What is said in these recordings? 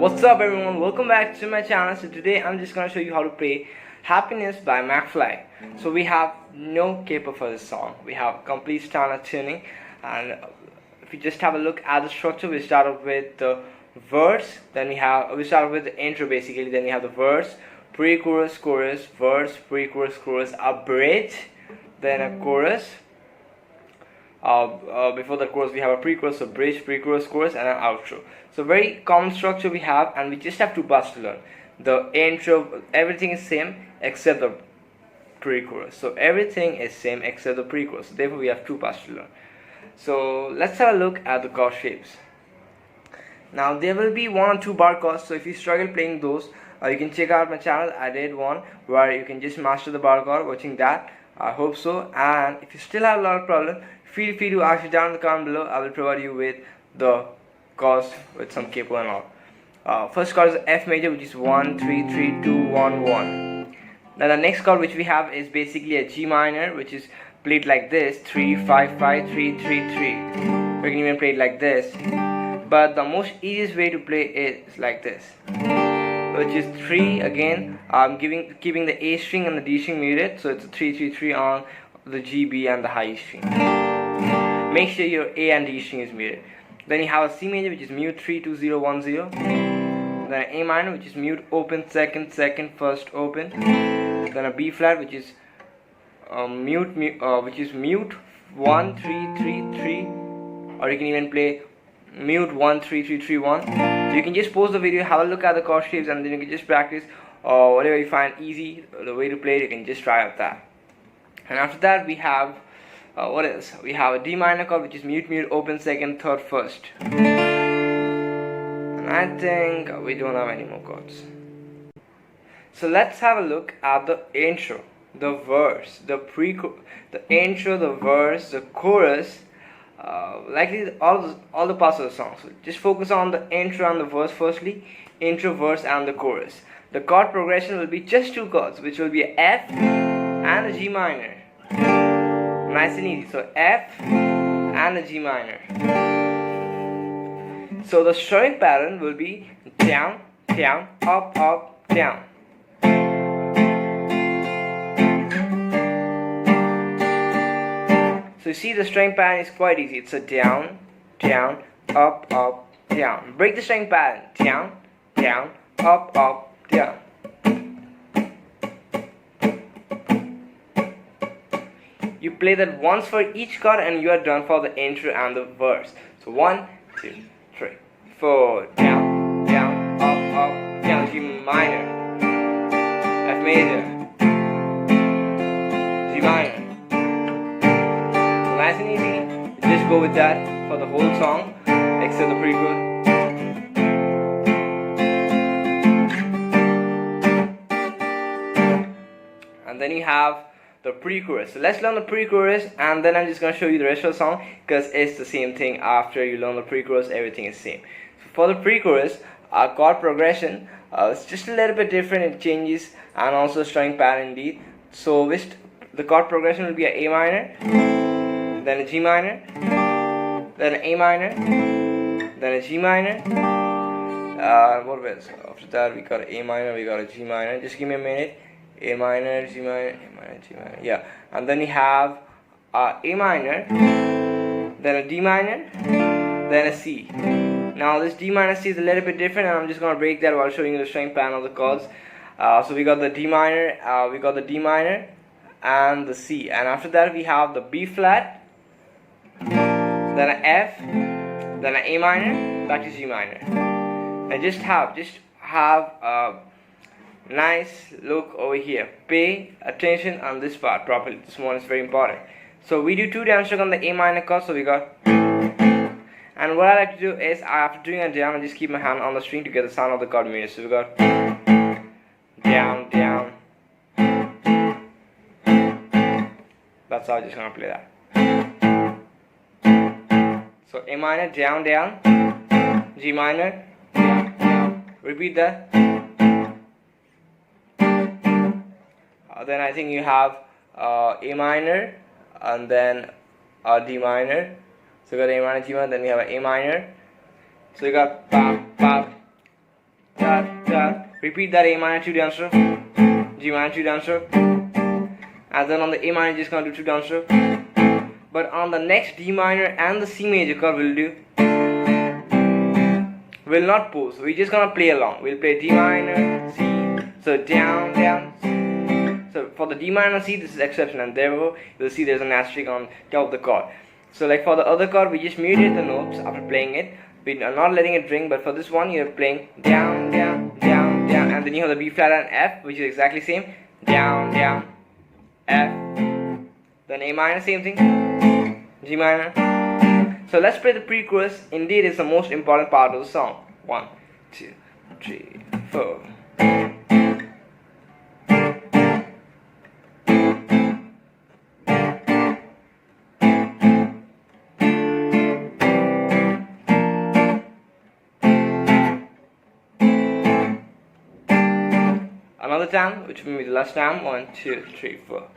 What's up everyone, welcome back to my channel. So today I'm just gonna show you how to play Happiness by McFly. So we have no capo for this song, we have complete standard tuning, and if you just have a look at the structure, we start off with the verse, then we start off with the intro basically, then we have the verse, pre-chorus, chorus, verse, pre-chorus, chorus, a bridge, then a chorus. Before the chorus we have a pre-chorus, a bridge, pre-chorus, chorus, and an outro. So very common structure we have, and we just have two parts to learn. The intro, everything is same except the pre-chorus. So everything is same except the pre-chorus. Therefore we have two parts to learn. So let's have a look at the chord shapes. Now there will be 1 or 2 bar chords, so if you struggle playing those, you can check out my channel. I did one where you can just master the bar chord, watching that. I hope so. And if you still have a lot of problem, feel free to ask it down in the comment below. I will provide you with the chords with some capo and all. First chord is F major, which is 1 3 3 2 1 1. Now the next chord which we have is basically a G minor, which is played like this: 3 5 5 3 3 3. We can even play it like this, but the most easiest way to play it is like this, which is 3 again. I'm keeping the A string and the D string muted, so it's a 3 3 3 on the G, B, and the high E string. Make sure your A and D string is muted. Then you have a C major, which is mute 3 2 0 1 0. Then an A minor, which is mute open second second first open. Then a B flat, which is mute 1 3 3 3, or you can even play mute 1 3 3 3 1. So you can just pause the video, have a look at the chord shapes, and then you can just practice, or whatever you find easy the way to play it, you can just try out that. And after that we have what else? We have a D minor chord, which is mute mute open second third first. And I think we don't have any more chords. So let's have a look at the intro, the verse, the intro, the verse, the chorus, likely all the parts of the song. So just focus on the intro and the verse firstly. Intro, verse, and the chorus. The chord progression will be just 2 chords, which will be a F and a G minor. Nice and easy. So F and a G minor. So the strumming pattern will be down, down, up, up, down. So you see the string pattern is quite easy. It's a down, down, up, up, down. Break the string pattern. Down, down, up, up, down. You play that once for each chord and you are done for the intro and the verse. So 1 2 3 4, down, down, up, up, down. G minor, F major, G minor. So nice and easy. Just go with that for the whole song except the pre-chorus. And then you have the pre-chorus. So let's learn the pre-chorus, and then I'm just going to show you the rest of the song, because it's the same thing. After you learn the pre-chorus, everything is same. So for the pre-chorus, our chord progression is just a little bit different. It changes, and also strumming pattern indeed. So the chord progression will be a A minor, then a G minor, then an A minor, then a G minor. What else? After that we got an A minor, we got a G minor. Just give me a minute. A minor, G minor, A minor, G minor. Yeah, and then you have A minor, then a D minor, then a C. Now this D minor C is a little bit different, and I'm just gonna break that while showing you the string pattern of the chords. So we got the D minor, and the C, and after that we have the B flat, then an F, then an A minor, back to G minor. And just have a nice look over here. Pay attention on this part properly. This one is very important. So we do 2 down stroke on the A minor chord. So we got, and what I like to do is, after doing a down, I just keep my hand on the string to get the sound of the chord muted. So we got down, down. That's how I'm just gonna play that. So A minor, down, down, G minor, down, down. Repeat that. Then I think you have A minor, and then D minor. So you got A minor, G minor, then we have an A minor. So you got pa pa repeat that A minor 2 down stroke, G minor 2 down stroke, and then on the A minor you're just gonna do 2 down stroke. But on the next D minor and the C major chord we'll not pause, we're just gonna play along. We'll play D minor, C, so down, down, C. So for the D minor C, this is exception, and therefore you'll see there's an asterisk on top of the chord. So like for the other chord, we just muted the notes after playing it. We are not letting it ring, but for this one, you're playing down, down, down, down, and then you have the B flat and F, which is exactly same. Down, down, F. Then A minor, same thing. G minor. So let's play the pre-chorus. Indeed, it's the most important part of the song. 1, 2, 3, 4. Another time, which will be the last time. 1, 2, 3, 4.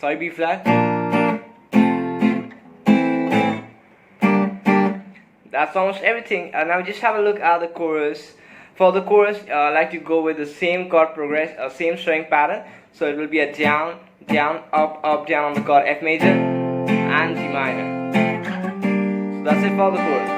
Sorry, B flat. That's almost everything. And now just have a look at the chorus. For the chorus, I like to go with the same chord progression, same string pattern. So it will be a down, down, up, down on the chord F major and G minor. So that's it for the chorus.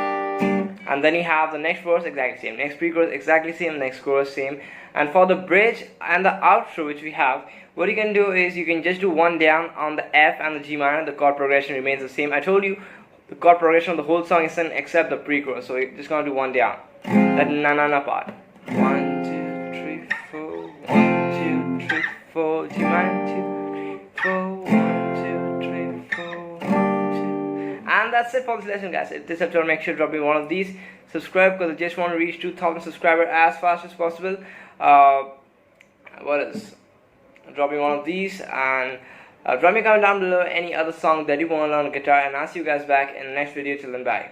And then you have the next verse exactly same, next pre-chorus exactly same, next chorus same. And for the bridge and the outro which we have, what you can do is you can just do one down on the F and the G minor. The chord progression remains the same. I told you the chord progression of the whole song is same except the pre-chorus. So you're just gonna do one down. That na-na-na part. 1, 2, 3, 4. 1, 2, 3, 4. G minor 2, 3, 4. 1, 2, 3, 4. 1, 2. And that's it for this lesson, guys. If this episode, make sure to drop me one of these. Subscribe because I just want to reach 2,000 subscribers as fast as possible. What else? Drop me one of these and drop me a comment down below any other song that you want to learn on guitar, and I'll see you guys back in the next video. Till then, bye.